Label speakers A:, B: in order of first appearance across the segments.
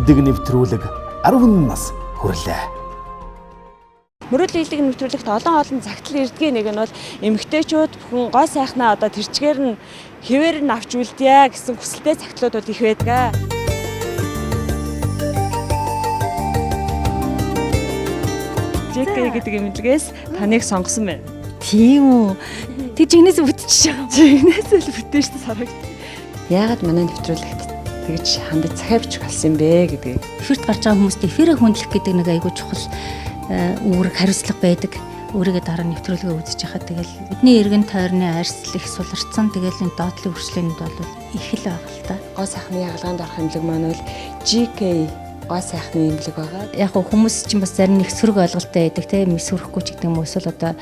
A: илдэг нэвтрүүлэг 10 нас хүрлээ.
B: Мөрөдлийн илдэг нэвтрүүлэгт олон загтал ирдгийн нэг нь бол эмэгтэйчүүд бүхэн гой сайхнаа одоо тэрчгээр нь хэвээр нь авч үлдээ гэсэн хүсэлтэй загтлуудууд их байдаг. Жекэ гэдэг имлэгээс таныг сонгосон байна.
C: Тийм үү. Тэг жигнээс бүтчихэж байгаа.
B: Жигнээс л бүтэн шүү дээ сарагт.
D: Яагаад манай нэвтрүүлэгт тэгж хандаж захиавч болсон юм бэ гэдгийг.
C: Эфирт гарч байгаа хүмүүст эфирээ хүндлэх гэдэг нэг айгүй чухал үүрэг хариуцлага байдаг. Өөрийгөө дараа нэвтрүүлгээ үзэж хахад тэгэл бидний эргэн тойрны арьсл их суларцсан. Тэгэл энэ доотлын хүршлээнд бол их л байгаа л та.
D: Гой сайхны ягалгаанд орох имлэг маань бол GK гой сайхны имлэг байгаа.
C: Яг хүмүүс чинь бас зарим нэг сөрөг ойлголттой байдаг тийм сүрэхгүй ч гэдэг юм уу эсвэл одоо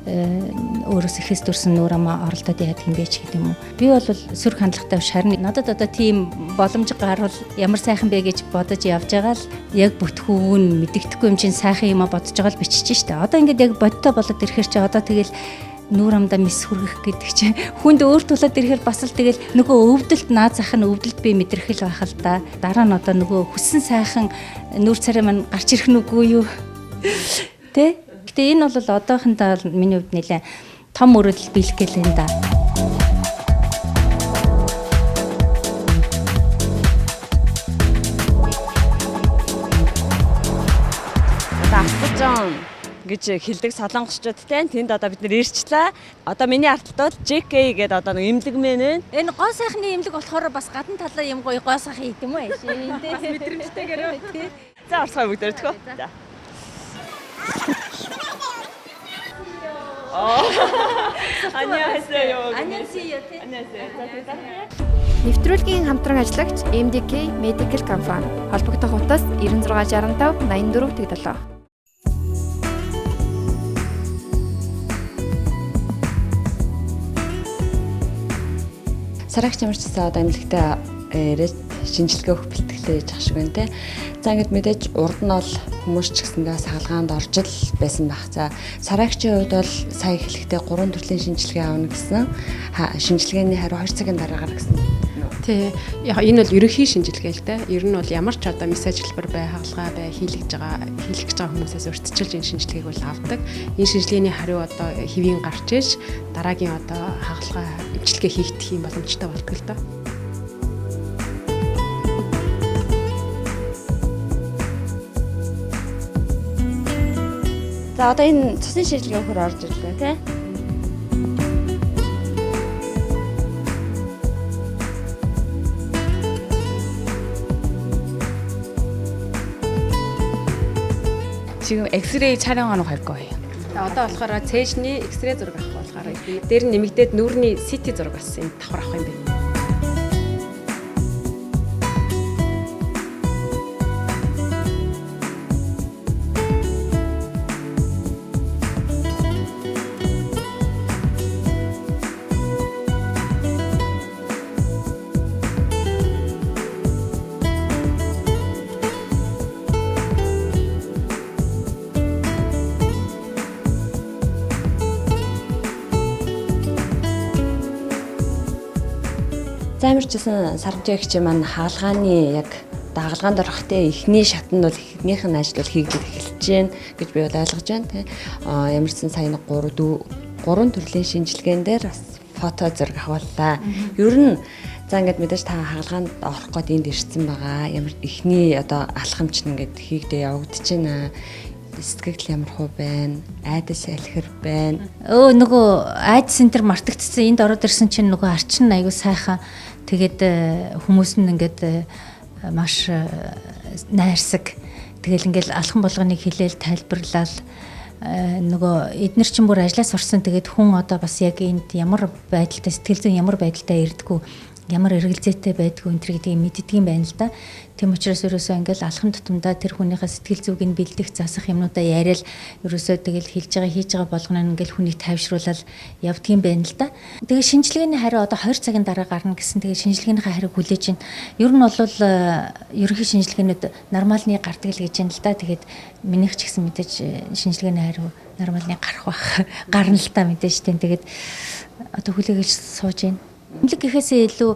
C: өөрөөс ихэс дүрсэн нүүр амаа оролдоод яадаг юм бэ ч гэдэг юм уу. Би бол сөрөг хандлагатай биш харин надад одоо тийм боломж гарвал ямар сайхан бэ гэж бодож явж байгаа л яг бүтгүүн мэддэхгүй юм чинь сайхан юм а бодож байгаа л бичиж штэ. Одоо ингээд яг бодтой болоод ирэхэр чи одоо тэгэл нүүр амдаа мис хүргэх гэдэг чинь хүнд өөр тулаад ирэхээр бас л тэгэл нөгөө өвдөлт наад зах нь өвдөлт би мэдрэхэл байх л да. Дараа нь одоо нөгөө хүссэн сайхан нүүр царай маань гарч ирэх нүггүй юу. Тэ? Гэтэ энэ бол одоохондоо миний хувьд нэлээ том өрөөл биелэх гээл энэ да.
B: Авцсан гэж хэлдэг солонгосчуудтай тэнд одоо бид нэр ирчлээ. Одоо миний арталт бол JK гэдэг одоо нэг имлэгмэн байна.
C: Энэ гоо сайхны имлэг болохоор бас гадна талаа юм гоё гоо сайхан хийх юм уу яаш. Эндээ
B: мэдрэмжтэйгээр тий. За орцгой бүгдээр тгөө. За. 안녕하세요.
C: 안녕하세요.
E: Нэвтрүүлгийн хамтран ажиллагч MDK Medical компани холбогдох утас 9665 84 87.
D: Сарагч ямар ч гэсэн одоо имлэгтээ ирээд шинжилгээ өгөх бэлтгэлээ хийж ах шиг байна те. За ингэж мэдээж урд нь бол хүмүүс ч гэсэндээ сагалгаанд орж л байсан байх. За сарагчийн хувьд бол сая эхлэхдээ 3 төрлийн шинжилгээ аавна гэсэн. Шинжилгээний хариу 2 цагийн дараа гаргасан.
F: Тий. Яг энэ бол ерөнхий шинжилгээ л дээ. Ер нь бол ямар ч одоо мессеж хэлбэр бай, хагалгаа бай, хийлгэж байгаа хүмүүсээс урьдчилж энэ шинжилгээг бол авдаг. Энэ шинжилгээний хариу одоо хэвийн гарч иж дараагийн одоо хагалгаа эмчилгээ хийгдэх юм боломжтой болдог л доо.
B: За одоо энэ цусын шинжилгээ өгөхөр орж ирлээ тий.
G: 지금 엑스레이 촬영하러 갈 거예요.
F: Одоо болохоор цээжний X-ray зураг авах болохоор дээр нь нэмэгдээд нүүрний CT зураг авсан юм давхар авах юм байна.
D: Замирчсан саржаагч маань хаалгааны яг дагалгаанд орохтой эхний шатнд бол эхнийх нь ажил бол хийгдэж эхэлж байна гэж би бол ойлгож байна тий. Ямар ч сая 3 төрлийн шинжилгээнд дээр бас фото зураг аваллаа. Ер нь за ингээд мэдээж та хаалгаанд орох гээд энд ирсэн байгаа. Ямар эхний одоо алхамч нь ингээд хийгдээ явагдаж байна. Сэтгэл ямар хөө байна? Айдас салхир байна.
C: Нөгөө айдас центр мартагдсан энд ороод ирсэн чинь нөгөө арчин аягүй сайхан тэгээд хүмүүс нь ингээд маш найрсаг. Тэгэл ингээл алхан болгоныг хэлээл тайлбарлал нөгөө эднэр чинь бүр ажлаас орсон тэгээд хүн одоо бас яг энд ямар байдалтай сэтгэл зүйн ямар байдалтай ирдгүү ямар эргэлзээтэй байдгүй энэ гэдгийг мэддэг юм байна л да. Тийм учраас ерөөсөө ингээл алхам тутамдаа тэр хүнийхээ сэтгэл зүгийг нь бэлдэх засах юмнуудаа яриад ерөөсөө тэгэл хийж байгаа болгоно ингээл хүнийг тайвшруулаад явдгийм байна л да. Тэгээ шинжилгээний хариу одоо 2 цагийн дараа гарна гэсэн тэгээ шинжилгээнийхээ хариу хүлээж байна. Ер нь бол ерөнхий шинжилгээнүүд нормалны гардаг л гэж байна л да. Тэгээд минийх ч гэсэн мэдээж шинжилгээний хариу нормалны гарах бах гарна л та мэдээж тийм. Тэгээд одоо хүлээгэж сууж байна. Имлэг гэхээсээ илүү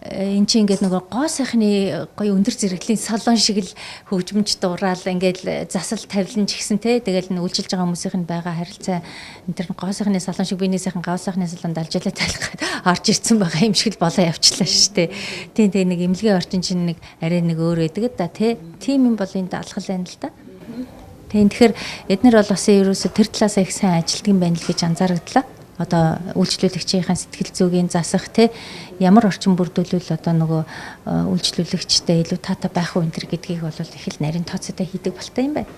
C: эн чинь ингээд нөгөө гоо сайхны гоё өндөр зэрэглийн салон шиг л хөгжмөж дураал ингээд засал тавилан ч гэсэн те тэгэл үйлчилж байгаа хүмүүсийн байгаа харилцаа энэ төр гоо сайхны салон шиг биенээ сайхан гоо сайхны салонд алжуулаад тайлах орж ирсэн байгаа юм шиг л болоо явчлаа шүү дээ. Тийм нэг имлэгийн орчин чинь нэг арай нэг өөр байдаг да те. Тийм юм бол энэ даалгал байна л да. Тийм тэгэхээр эднэр бол бас ерөөсө тэр талаасаа их сайн ажилтдаг юм байна л гэж анзаарагдлаа. Одоо үйлчлүүлэгчийн сэтгэл зүйн засах те ямар орчин бүрдүүлвэл одоо нөгөө үйлчлүүлэгчтэй илүү таатай байх уу энэ төр гэдгийг бол их л нарийн тооцоотой хийдэг болтой юм байна.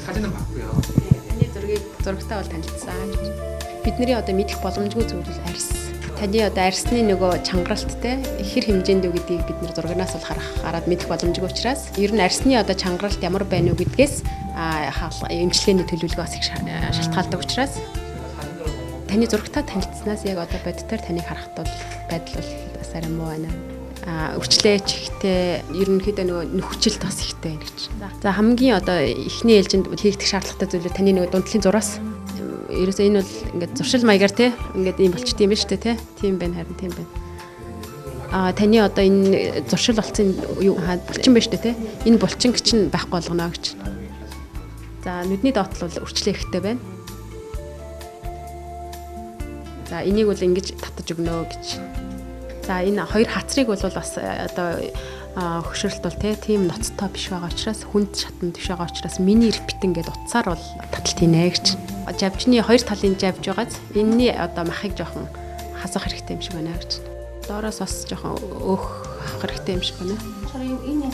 A: 사진은 봤고요.
F: Таны зурагтаа бол танилцсан. Бидний одоо мэдэх боломжгүй зүйл бол арьс. Таны одоо арьсны нөгөө чангаралттай хэр хэмжээнд үү гэдгийг бид нэр зурагнаас бол хараад мэдэх боломжгүй учраас ер нь арьсны одоо чангаралт ямар байна уу гэдгээс эмчилгээний төлөвлөгөө бас их шалтгаалдаг учраас таны зурагтаа танилцсанаас яг одоо бодитоор таныг харахад бол байдал бол бас арай муу байна. Үрчлээч ихтэй ерөнхийдөө нөгөө нөхцөлт бас ихтэй байна гэж. За хамгийн одоо эхний ээлжинд хийгдэх шаардлагатай зүйлүүд таны нөгөө дундлын зураас ерөөсөө энэ бол ингээд зуршил маягаар те ингээд ийм болчт юм байна шүү дээ те. Тийм байна харин тийм байна. Таны одоо энэ зуршил болцсон юу булчин байна шүү дээ те. Энэ булчин чинь байхгүй болгоно гэж. За нүдний доотлол үрчлээ ихтэй байна. За энийг бол ингэж татаж өгнө гэж. За энэ хоёр хацрыг бол бас одоо хөшрөлт бол тийм ноцтой биш байгаа учраас хүнд шатанд биш байгаа учраас миний репитэн гэдэг утсаар бол таталт хийнэ гэж. Жавжны хоёр талын жавж байгааз энэний одоо махыг жоохон хасах хэрэгтэй юм шиг байна гэж. Доороос бас жоохон өөх авах хэрэгтэй юм шиг байна.
C: Энэ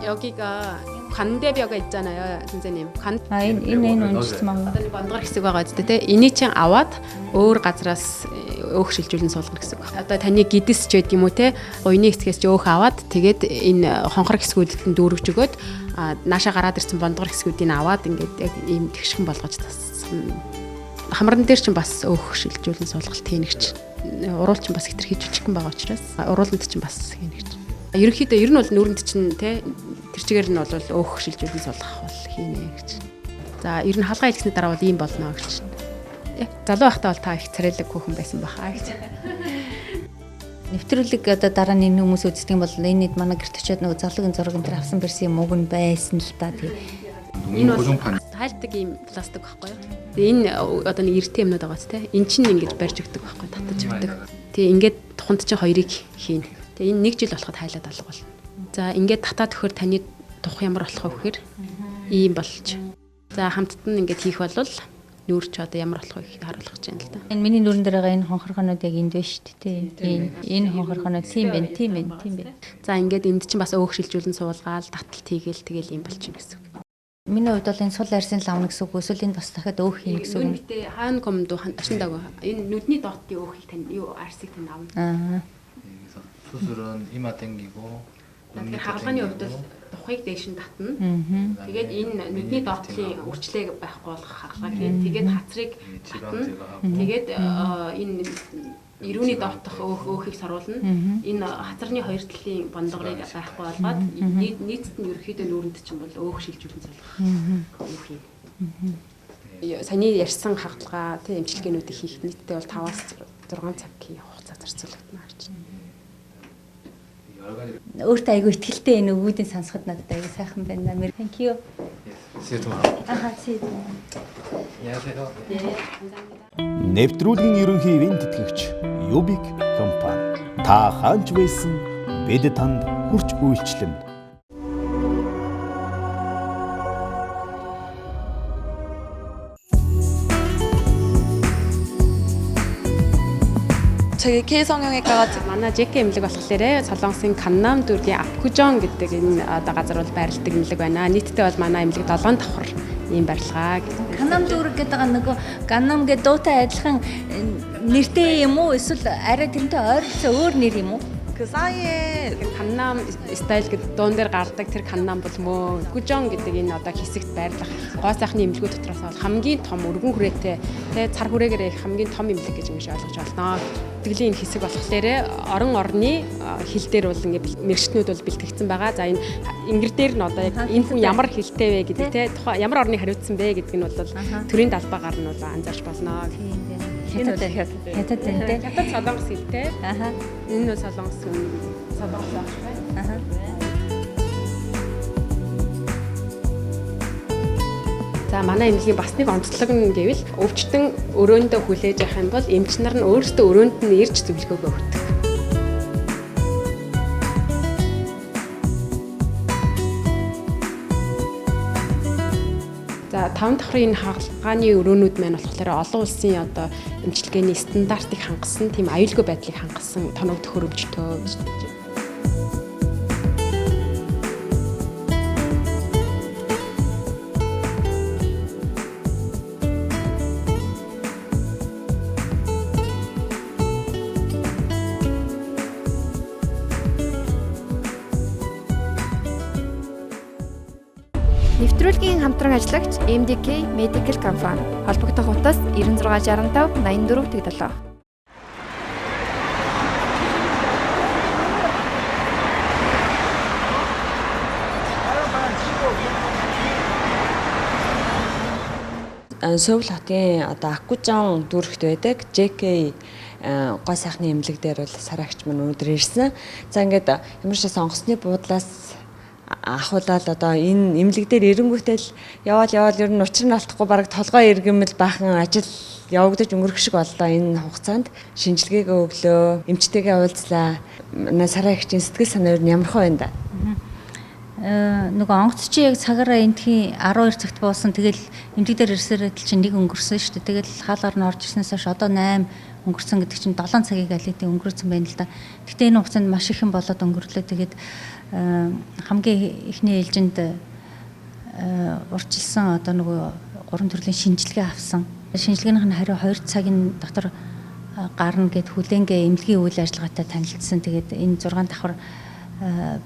F: 여기가 관대뼈가 있잖아요, 선생님.
C: энэ уншсан маа.
F: Одоо нэг ондгор хэсэг байгаа зү тэ. Энийг чинь аваад өөр газраас өөх шилжүүлэн суулгана гэсэн үг. Одоо таны гидс ч гэдэг юм уу те. Уйны хэсгээс ч өөх аваад тэгээд энэ хонхор хэсгүүдэд нь дүүргэж өгөөд наашаа гараад ирсэн бондгор хэсгүүдийг аваад ингээд яг ийм тэгшхэн болгож тассан. Хамран дээр чинь бас өөх шилжүүлэн суулгалт хийнэгч. Уруул чинь бас хэтэр хийж жижигхэн байгаа учраас урууланд чинь бас хийнэгч. Ерөнхийдөө ер нь бол нүүрэнд чинь те тэр чигээр нь бол өөх шилжүүлэн суулгах бол хийнэ гэж. За ер нь хаалгаа хэлсний дараа бол ийм болно гэж. Залуу байхдаа бол та их царайлаг хүүхэн байсан баха гэж.
C: Нэвтрүүлэг одоо дараа нь энэ хүмүүс үздэг юм бол энэ хэд манай гэрт очиод нөгөө залуугийн зураг энэ авсан бэрсэн юм уг нь байсан л та тий.
F: Энэ бол тайлдаг ийм пластик байхгүй юу? Тэгээ энэ одоо нэг эртний юмнууд байгаа ч тий. Эн чинь ингэж барьж өгдөг байхгүй татаж өгдөг. Тэгээ ингээд туханд чинь хоёрыг хийнэ. Тэгээ энэ 1 жил болоход хайлаад алга болно. За ингээд татаад өгөхөр таны тух ямар болох вэ гэхээр ийм болж. За хамтд нь ингээд хийх бол нүүрч одоо ямар болох вэ гэхийг харуулах гэж байна л да.
C: Энэ миний нүүрэн дээр байгаа энэ хонхорхонууд яг энд байна шүү дээ. Энэ хонхорхонууд тийм байна.
F: За ингээд энд чинь бас өөх шилжүүлэн суулгаал, таталт хийгээл тэгэл ийм болчихно гэсэн үг.
C: Миний хувьд бол энэ сул арьсын лавна гэсэн үг. Эсвэл энэ бас дахиад өөх хийнэ гэсэн үг.
F: Үнэтэй хаана комдо хандааг энэ нүдний доотны өөхийг тань юу арсыг тань авна.
H: 그래서 수술은 이마 당기고
F: Тэгэхээр хаалганы хувьд бол тухайг дээш нь татна. Тэгээд энэ нүдний доотлын үрчлээ байхгүй болох хаалгаа хийн. Тэгээд хацрыг татна. Тэгээд энэ эрүүний доотох өөхийг саруулна. Энэ хацрын хоёр талын бондгорыг байхгүй болгоод нийтэд нь ерөөхдөө нүүрэнд чинь бол өөх шилжүүлэн суулгах өөх юм. Саяны ярьсан хагалгаа тийм эмчилгээнүүдийг хийх нийтдээ бол 5-6 цагийн хугацаа зарцуулагдана гэж.
C: Өөртөө айгүй ихтгэлтэй энэ өвгүүдийн сонсоход надад айгүй сайхан байна. Thank you.
A: Нэвтрүүлгийн ерөнхий ивент тэтгэгч Юбик компани. Та хаанч байсан бид танд хүрч үйлчлэнэ.
I: 저기 K 성형외과가
F: манай JK эмнэлэг болохоор Солонгосын Каннам дүүргийн Апхужон гэдэг энэ одоо газар бол байрладаг эмнэлэг байна. Нийтдээ бол манай эмнэлэг 7 давхар ийм барилгаа.
C: Каннам дүүрэг гэдэг нөгөө Ганнам гэдэг дуутай адилхан нэртэй юм уу? Эсвэл арай тэрнтэй ойролцоо өөр нэр юм уу?
I: 그 사이에
F: Каннам стайл гэдэг дуун дээр гардаг тэр каннам бол мөө гүжон гэдэг энэ одоо хэсэгт байрлах гоо сайхны имлгүүд дотроос бол хамгийн том өргөн хүрээтэй тэ цар хүрээгээр хамгийн том имлэг гэж ингэж ойлгож байна. Тэтгэлийн энэ хэсэг болохоор орон орны хил дээр бол ингэ мэрэгчнүүд бол бэлтгэгдсэн байгаа. За энэ ингэр дээр нь одоо яг энэ хүн ямар хилтэй вэ гэдэг тэ тухайн ямар орны хариуцсан бэ гэдэг нь бол төрийн далбаагаар нь бол анзаарч болно.
C: Хятад энэ
F: Хятад солонгос хэлтэй. Энэ нь солонгос солонгос байна. За манай эмнэлгийн бас нэг онцлог нь гэвэл өвчтөн өрөөндөө хүлээж явах юм бол эмч нар нь өөрсдөө өрөөнд нь ирж зөвлөгөөгөө өгдөг. За 5 давхрын хаалгааны өрөөнүүд маань болохоор олон улсын одоо эмчилгээний стандартыг хангасан тийм аюулгүй байдлыг хангасан тоног төхөөрөмжтэй гэж байна.
E: Нэвтрүүлгийн хамтран ажиллагч MDK Medical компани. Холбогдох утас 9665 84 87.
D: Сөүл хотын одоо Аккужон дүрхт байдаг JK гоо сайхны эмнэлэг дээр бол сараагч мань өнөөдөр ирсэн. За ингээд ямар ч сонгосны буудлаас ахуулаад одоо энэ эмнэлэг дээр эренгүүтэл яваал ер нь учир нь алдахгүй бараг толгой иргэмэл баахан ажил явагдаж өнгөрөх шиг боллоо. Энэ хугацаанд шинжилгээгээ өглөө, эмчтэйгээ уулзлаа. Сараагчийн сэтгэл санаа юу ямар хөө байна да?
C: Нөгөө онгоц чи яг цагаараа энтхийн 12 цагт буусан. Тэгэл эмнэлэг дээр ирсээр чинь нэг өнгөрсөн шүү дээ. Тэгэл хаалгаар нь орж ирснээс хойш одоо 8 өнгөрсөн гэдэг чинь 7 цагийг алидын өнгөрсөн байна л да. Гэхдээ энэ хугацаанд маш их юм болоод өнгөрлөө. Тэгээд хамгийн ихний ээлжинд урчилсан одоо нөгөө 3 төрлийн шинжилгээ авсан. Шинжилгээнийх нь хариу 2 цагийн дотор гарна гэд хүлэнгээ эмнэлгийн үйл ажиллагаатай танилцсан. Тэгээд энэ 6 давхар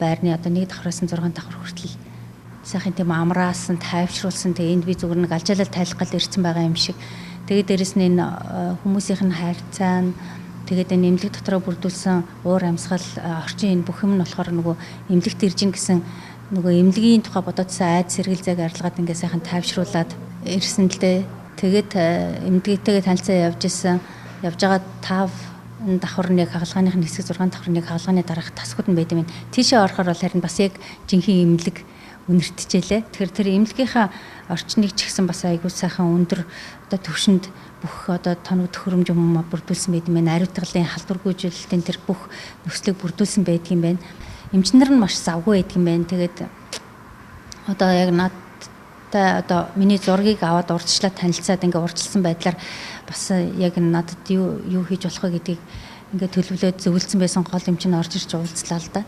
C: байрны одоо нэг давхраас нь 6 давхар хүртэл сайхан тийм амраасан, тайвшруулсан. Тэгээд энд би зүгээр нэг алжаалал тайлах гал ирсэн байгаа юм шиг. Тэгээд дээрэс нь энэ хүмүүсийнх нь хайрцаа нь тэгээд энэ эмнэлэг дотроо бүрдүүлсэн уур амьсгал орчин энэ бүх юм нь болохоор нөгөө эмнэлэгт ирж ин гэсэн нөгөө эмнэлгийн тухай бодоодсан айд сэргэлзээг арилгаад ингээ сайхан тайвшруулад ирсэн л дээ. Тэгээд эмнэлэгтэйгээ танилцаа явж байгаа 5 давхар нэг хагалгааных нь хэсэг 6 давхар нэг хагалгааны дараах тасгууд нь байд юм. Тийшээ орохоор бол харин бас яг жинхэнэ эмнэлэг үнэртжээлээ. Тэгэхээр тэр эмнэлгийнхаа орчныг ч гэсэн бас айгүй сайхан өндөр одоо төвшөнд бүх одоо тоног төхөөрөмж юм бүрдүүлсэн байт юм байна. Ариутгалын халдваргүйжүүлэлтийн тэр бүх нөхцөлийг бүрдүүлсэн байдаг юм байна. Эмчнэр нь маш завгүй байдаг юм байна. Тэгээд одоо яг надтай одоо миний зургийг аваад урдчлаад танилцаад ингээ урдчилсан байдлаар бас яг надад юу хийж болох вэ гэдгийг ингээ төлөвлөөд зөвлөсөн байсан гол эмч нь орж ирж уулзлаа л да.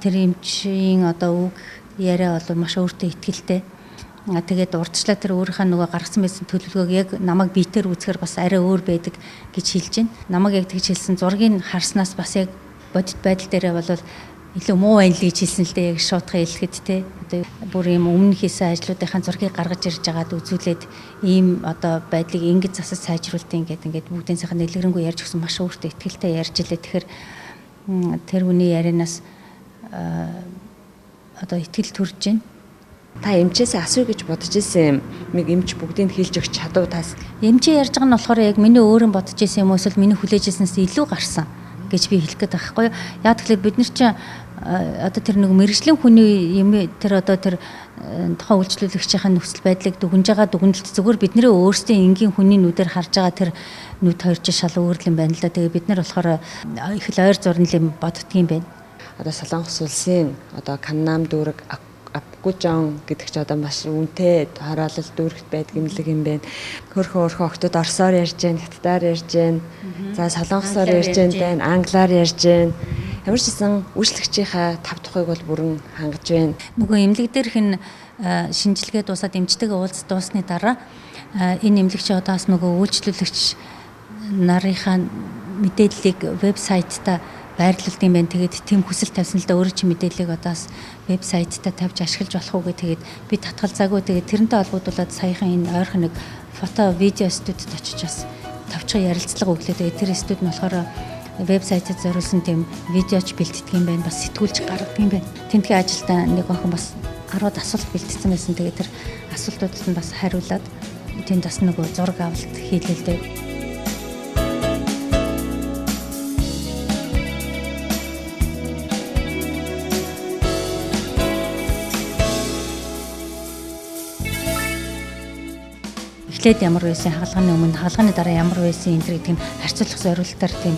C: Тэр эмчийн одоо үг яриа бол маш өөртөө ихтгэлтэй. Тэгээд урдчлаа тэр өөрийнхөө нөгөө гаргасан байсан төлөвлөгөөг яг намайг биетээр үзэхээр бас арай өөр байдаг гэж хэлж байна. Намайг яг тэгж хэлсэн зургийг харснаас бас яг бодит байдал дээрээ бол илүү муу байна л гэж хэлсэн л дээ яг шуутхан хэлэхэд те. Одоо бүр юм өмнө хийсэн ажлуудынхаа зургийг гаргаж ирж байгаад үзүүлээд ийм одоо байдлыг ингэж засаж сайжруултын ингээд бүгдийн сайхан дэлгэрэнгүй ярьж өгсөн маш өөртөө ихтгэлтэй ярьж илээ. Тэгэхээр тэр хүний ярианаас одоо итгэл төрж байна.
D: Та эмчээс асуу гэж бодож ирсэн юм. Нэг эмч бүгдийг хэлж өгч чадав тас.
C: Эмчээ ярьж байгаа нь болохоор яг миний өөрийн бодож ирсэн юм уу эсвэл миний хүлээж ирсэнээс илүү гарсан гэж би хэлэх гээд байгаа байхгүй юу. Яа тэгэхээр бид нар чинь одоо тэр нэг мэрэгжлийн хүний юм тэр одоо тэр тухайн үйлчлүүлэгчийн нөхцөл байдлыг дүгнж байгаа дүгнэлт зүгээр бидний өөрсдийн энгийн хүний нүдээр харж байгаа тэр нүд хоёр ч шал өөр юм байна л да. Тэгээ бид нар болохоор их л ойр зурнал боддгийм байна.
D: Одоо Солонгос улсын одоо Каннам дүүрэг Аккужон гэдэг ч одоо маш үнэтэй хороолол дүүрэгт байдаг эмнэлэг юм байна. Хөрхөн охтууд орсоор ярьж байна, хятадаар ярьж байна. За солонгосоор ярьж байна, англиар ярьж байна. Ямар ч гэсэн үйлчлэгчийнхаа тав тухайг бол бүрэн хангаж байна.
C: Нөгөө эмнэлэг дээрх нь шинжилгээ дуусаад эмчтэйгээ уулз дуусны дараа энэ эмнэлэгч одоо бас нөгөө үйлчлүүлэгч нарынхаа мэдээллийг вебсайтта байрлуулд юм байна. Тэгээд тийм хүсэл тавьсан л да өөрөө чи мэдээллийг одоос вебсайтаа тавьж ашиглаж болох уу гэ тэгээд би татгалзаагүй тэгээд тэрнтэй холбогдуулаад саяхан энэ ойрхон нэг фото видео студид очиж бас тавчхан ярилцлага өглөө. Тэгээд тэр студ нь болохоор вебсайтад зориулсан тийм видеоч бэлтгэдэг юм байна. Бас сэтгүүлч гаргадаг юм байна. Тэнтгийн ажилдаа нэг охин бас 10-д асуулт бэлтгэсэн байсан. Тэгээд тэр асуултуудад нь бас хариулаад тэнд бас нөгөө зураг авалт хийлээ. Эхлээд ямар байсан, хаалганы өмнө, хаалганы дараа ямар байсан энэ тийм харьцуулах зорилтоор тийм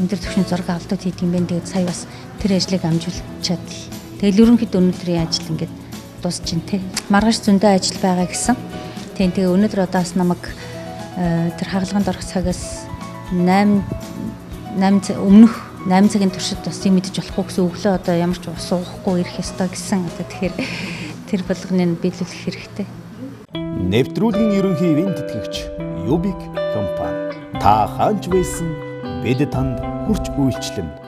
C: өндөр түвшний зураг авалтууд хийдэг юм байна. Тэгээд сая бас тэр ажлыг амжуулчаад л. Тэгэл ерөнхийдөө өнөөдрийн ажил ингээд дуусч байна те. Маргааш зөндөө ажил байгаа гэсэн. Тийм тэгээ өнөөдөр одоо бас намайг тэр хаалганд орох цагаас 8 цагийн туршид бас юм мэдэж болохгүй гэсэн өглөө одоо ямар ч ус уухгүй ирэх ёстой гэсэн. Одоо тэгэхээр тэр болгоныг биелүүлэх хэрэгтэй.
A: Нэвтрүүлгийн ерөнхий ивент тэтгэгч Юбик компани. Та хаанч байсан бид танд хүрч үйлчлэнэ.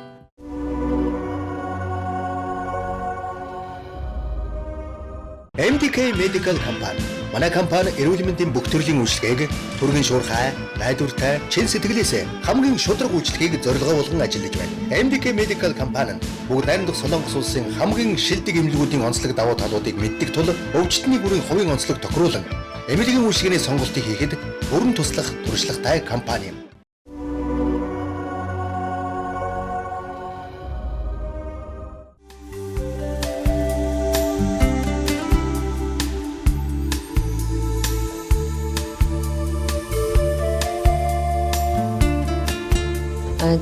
J: MDK Medical компани. Манай компани эрүүл мэндийн бүх төрлийн үйлчилгээг түргэн шуурхай, найдвартай, чин сэтгэлээсээ хамгийн шудраг үйлчилгээг зорилгоо болгон ажиллаж байна. MDK Medical компани бүгд найрамдах Солонгос улсын хамгийн шилдэг эмнэлгүүдийн онцлог давуу талуудыг мэддэг тул өвчтний бүрийн хувийн онцлог тохируулан эмнэлгийн үйлчилгээний сонголтыг хийхэд бүрэн туслах туршлагатай компани юм.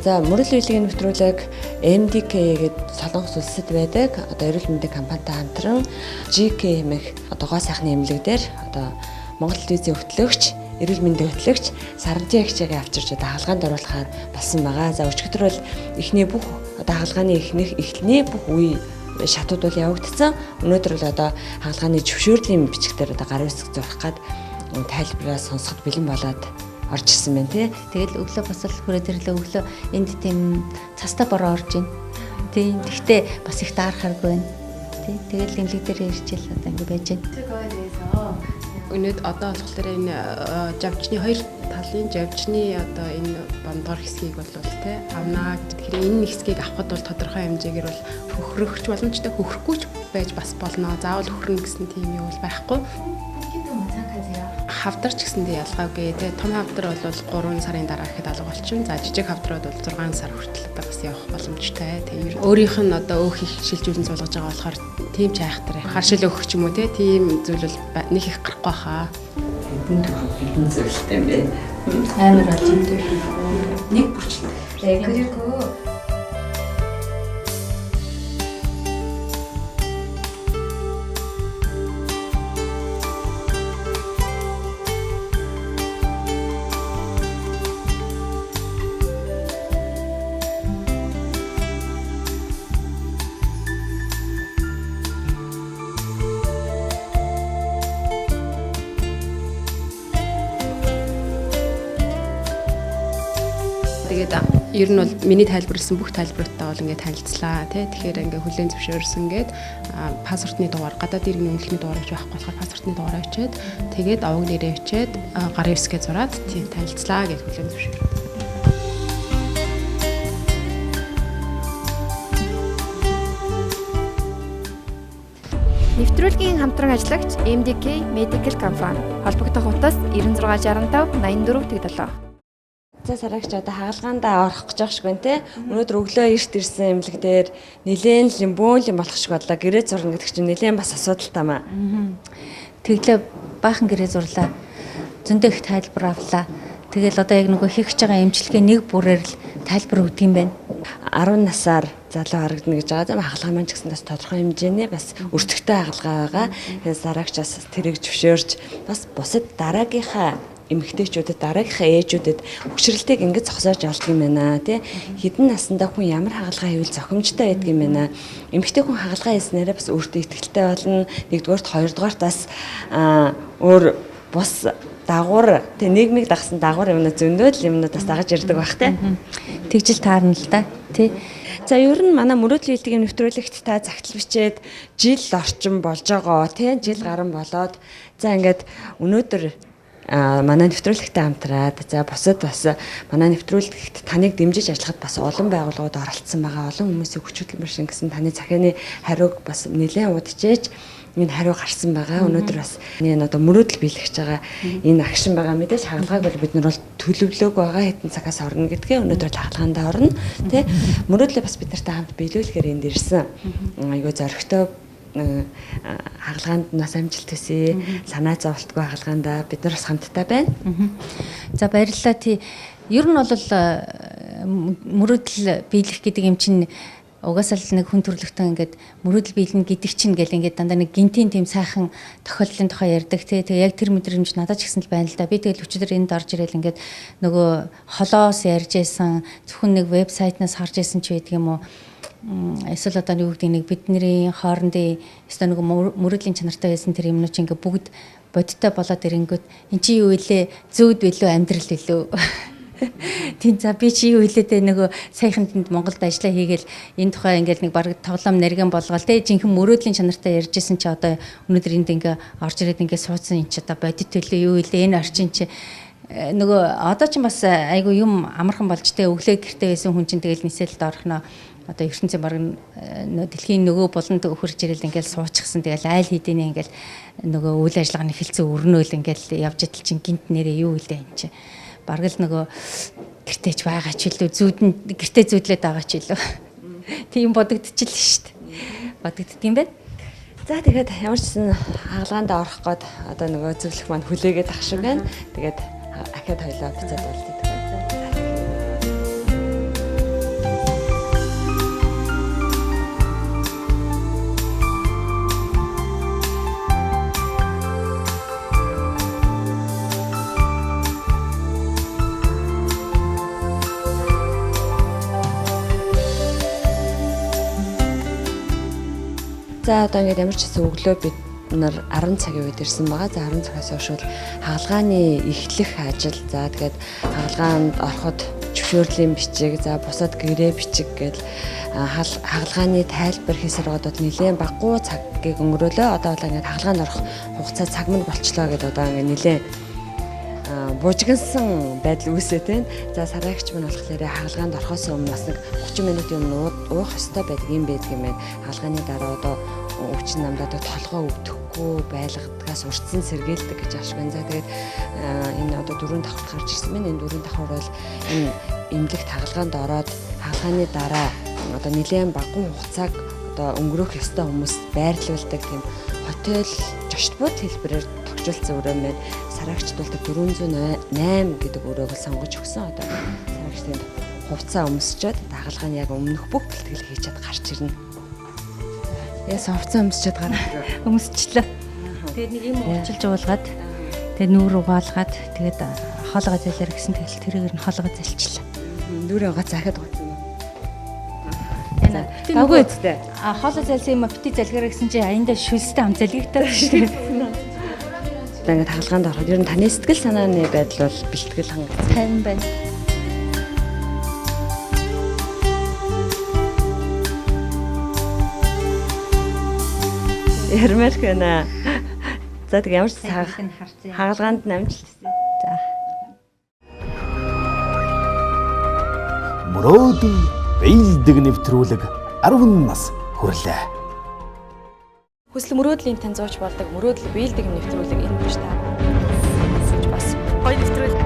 D: За мөрөл үйлгийн нэвтрүүлэг MDK гэдэг Солонгос улсад байдаг одоо эрүүл мэндийн компанитай хамтран GK хэмээх одоо гоо сайхны эмнэлэг дээр одоо Монгол телевизийн хөтлөгч, эрүүл мэндийн хөтлөгч Сарнжи ягчагийн авчирч одоо хаалгаанд оруулахаар болсон байгаа. За өчигдөр бол эхний бүх одоо хаалгааны эхлэлний бүх үе шатууд бол явагдсан. Өнөөдөр бол одоо хаалгааны зөвшөөрлийн бичгээр одоо гарын үсэг зурх гад тайлбараа сонсоход бэлэн болоод орж ирсэн байна тий.
C: Тэгэл өглөө бас л хүрээд ирлээ өглөө энд тийм цастаа бороо орж ийн. Тийм. Гэхдээ бас их даарахааргүй байна. Тий. Тэгэл эмнэлэг дээр ирчихэл одоо ингэ байж байна.
F: Өнөөдөр одоо болохоор энэ жавчны хоёр талын жавчны одоо энэ бондгор хэсгийг бол тий авнаа гэж. Тэгэхээр энэ хэсгийг авахд бол тодорхой хэмжээгээр бол хөхрөхч боломжтой хөхрөхгүй ч байж бас болно. Заавал хөхрнө гэсэн тийм юм бол байхгүй. Хавдар ч гэсэндээ ялгаагүй тий. Том хавдар бол 3 сарын дараа гэхэд алга болчихно. За жижиг хавдрууд бол 6 сар хүртэл одоо бас явах боломжтой. Тэгээ өөрийнх нь одоо өөх их шилжүүлэн суулгаж байгаа болохоор тийм ч айхтар харшил өгөх ч юм уу тий. Тийм зүйл бол нэг их гарахгүй хаа.
D: Хэдэн зүйлтэй юм бэ?
C: Амар болж юм дээр. Нэг бүрчлээ.
E: 그리고
F: Тэгээд ер нь бол миний тайлбарласан бүх тайлбаруудтай бол ингээд танилцлаа тий. Тэгэхээр ингээд хүлээн зөвшөөрсөн гээд паспортны дугаар, гадаад иргэний үнэлгээний дугаар гэж байхгүй болохоор паспортны дугаараа өчөөд тэгээд овог нэрээ өчөөд гарын үсгээ зураад тийм танилцлаа гэж хүлээн зөвшөөрсөн.
E: нэвтрүүлгийн хамтран ажиллагч MDK Medical компани. Холбогдох утас 9665 84 87.
D: За сарагч одоо хаалгаандаа орох гэж байгаа шиг байна те. Өнөөдөр өглөө эрт ирсэн эмнэлэг дээр нэлээд лимбүүн болох шиг бодлоо. Гэрээ зурна гэдэг чинь нэлээд бас асуудал тамаа.
C: Тэглээ баахан гэрээ зурлаа. Зөндөө их тайлбар авлаа. Тэгэл одоо яг нөгөө хийх гэж байгаа эмчилгээ нэг бүрээр л тайлбар өгдөг юм байна.
D: 10 насаар залуу харагдана гэж байгаа. Хаалгаа маань ч гэсэн бас тодорхой хэмжээний бас өртөгтэй хаалгаа байгаа. Тэгэхээр сарагч бас тэрийг зөвшөөрч бас бусад дараагийнхаа эмэгтэйчүүдэд дараагийнхаа ээжүүдэд хөшрөлтийг ингэж зогсоож олдог юм байна тий. Хэдэн наснда хүн ямар хаалгаа хийвэл зохимжтой байдаг юм байна. Эмэгтэй хүн хаалгаа хийснээрээ бас өөртөө ихтэй болно. Нэгдүгээрт хоёрдугаарт бас өөр бус дагуур тэг нийгмийг дагсан дагуур юмнууд зөндөө л юмнууд бас дагаж ирдэг байх те.
C: Тэгжил таарна л да. Тий.
B: За ер нь манай мөрөөдлийн бэлтгэл нэвтрүүлэгт та загтал бичээд жил орчим болж байгаа тий жил гарan болоод за ингээд өнөөдөр манай нэвтрүүлэгтэй хамтраад за бусад бас манай нэвтрүүлэгт таныг дэмжиж ажиллахад бас олон байгууллагууд оролцсон байгаа. Олон хүмүүсийн хүч хөдөлмөр гэсэн таны захианы хариуг бас нэлээд удажээж энэ хариу гарсан байгаа. Өнөөдөр бас энэ одоо мөрөөдөл биелгэж байгаа энэ агшин байгаа мэдээж хаалгааг бол бид нар бол төлөвлөөг байгаа хэдэн цагаас орно гэдгээ өнөөдөр хаалгаандаа орно тий мөрөөдлөө бас бид нартай хамт биелүүлэхээр энд ирсэн. Айгуу зоригтой хаалгаанд нас амжилт хүсье. Санаа зовлтгүй хаалгаандаа бид нар бас хамтдаа байна.
C: За баярлалаа тий. Ер нь бол мөрөөдөл биелэх гэдэг юм чинь угаасаа л нэг хүн төрлөختөн ингээд мөрөөдөл биелнэ гэдэг чинь гэл ингээд дандаа нэг гинтийн тийм сайхан тохиолдлын тухай ярьдаг тий. Тэгээ яг тэр мэдрэмж надад ч гэсэн л байна л да. Би тэгэл өчигдөр энд орж ирэл ингээд нөгөө холоос ярьж байсан зөвхөн нэг вебсайтнаас харж байсан ч байдаг юм уу. Эсвэл одоо юу гэдэг нэг бидний хоорондын эсвэл нөгөө мөрөөдлийн чанартай байсан тэр юмнууд чинь ингээд бүгд бодиттой болоод ирэнгүүт эн чи юу илээ зүүд билүү амьдрал билүү. Тийм за би чи юу хэлээд нөгөө саяхан тэнд Монголд ажиллаа хийгээл энэ тухай ингээл нэг баг тоглоом нарийн болгоол те жинхэнэ мөрөөдлийн чанартай ярьжсэн чи одоо өнөөдөр энд ингээ орж ирээд ингээ суудсан эн чи одоо бодит төлөө юу илээ энэ орчин чи нөгөө одоо ч бас айгу юм амархан болж те өглөө гэртээ байсан хүн чинь тэгэл нисэлд орохноо одоо ертөнцийн баг дэлхийн нөгөө болонд өхөрж ирэл ингээл суучихсан тэгэл айл хэдийнэ ингээл нөгөө үйл ажиллагааны хилцэн өрнөөл ингээл явж идэл чинь гинт нэрээ юу илээ эн чи бараг л нөгөө гэртеж байгаа ч илүү зүүдэн гэртээ зүүдлээд байгаа ч илүү. Тийм бодогдчихлээ шүү дээ. Бодогдд юм байна.
B: За тэгээд ямар ч гэсэн хаалгаанд орох гээд одоо нөгөө зөвлөх маань хүлээгээд ах шиг байна. Тэгээд ахад хоёлоо буцаад болдоо. За одоо ингээд ямар ч гэсэн өглөө бид нар 10 цагийн үед ирсэн байгаа. За 10 цагаас хойш бол хаалгааны эхлэх ажил. За тэгээд хаалгаанд ороход зөвшөөрлийн бичиг, за бусад гэрээ бичиг гэл хаалгааны тайлбар хийсэргээд бол нэлээд баггүй цагийг өнгөрөөлөө. Одоо бол ингээд хаалгаанд орох хугацаа цаг мань болчлоо гэдээ одоо ингээд нэлээд бужигнсан байдал үүсээд байна. За сараагч мань болохоор хаалгаанд орохоос өмнө бас нэг 30 минутын өмнө уух ёстой байдаг юм байдаг юм байна. Хаалгааны дараа одоо өвчин намдаа толгоо өвдөхгүй байлгадгаас урьдчилан сэргийлдэг гэж ашиг байна. За тэгээд энэ одоо 4 давхар гарч ирсэн байна. Энэ 4 давхар бол энэ эмнэлэгт хаалгаанд ороод хаалгааны дараа одоо нэлээд баггүй хугацааг одоо өнгөрөх ёстой хүмүүс байрлуулдаг тийм хотел жоштбууд хэлбэрээр тохижуулсан өрөө маань сараагчд бол 408 гэдэг өрөөг сонгож өгсөн. Одоо сараагчдын хувцас өмсчөөд хаалгааны яг өмнөх бүх бэлтгэл хийж чад гарч ирнэ. Яс хувцас өмсчөөд гараад
C: өмсчлээ. Тэгээд нэг юм уулчилж уулгаад тэгээд нүүр угаалгаад тэгээд хоолгоо зэлэр гэсэн тэгэл тэрээр нь хоолгоо зэлчлээ.
B: Нүүрээ угаа захиад гоцсон.
C: Таггүй үстэй. Хоолоо зэлсэн юм бити залгаараа гэсэн чи аяндаа шүлстэй ам залгигдаад шүү дээ.
B: Тэгээд хаалгаанд ороход ер нь таны сэтгэл санааны байдал бол бэлтгэл хангалттай
C: тань байна.
B: Ярмаар байна. За тэг ямар ч хаалгаанд намжлаа. За.
A: Мөрөөдөл биелдэг нэвтрүүлэг 10 нас хүрлээ.
E: Хүсэл мөрөөдлийн танзууч болдог мөрөөдөл биелдэг нэвтрүүлэг энэ биш та. Бас гоё нэвтрүүлэг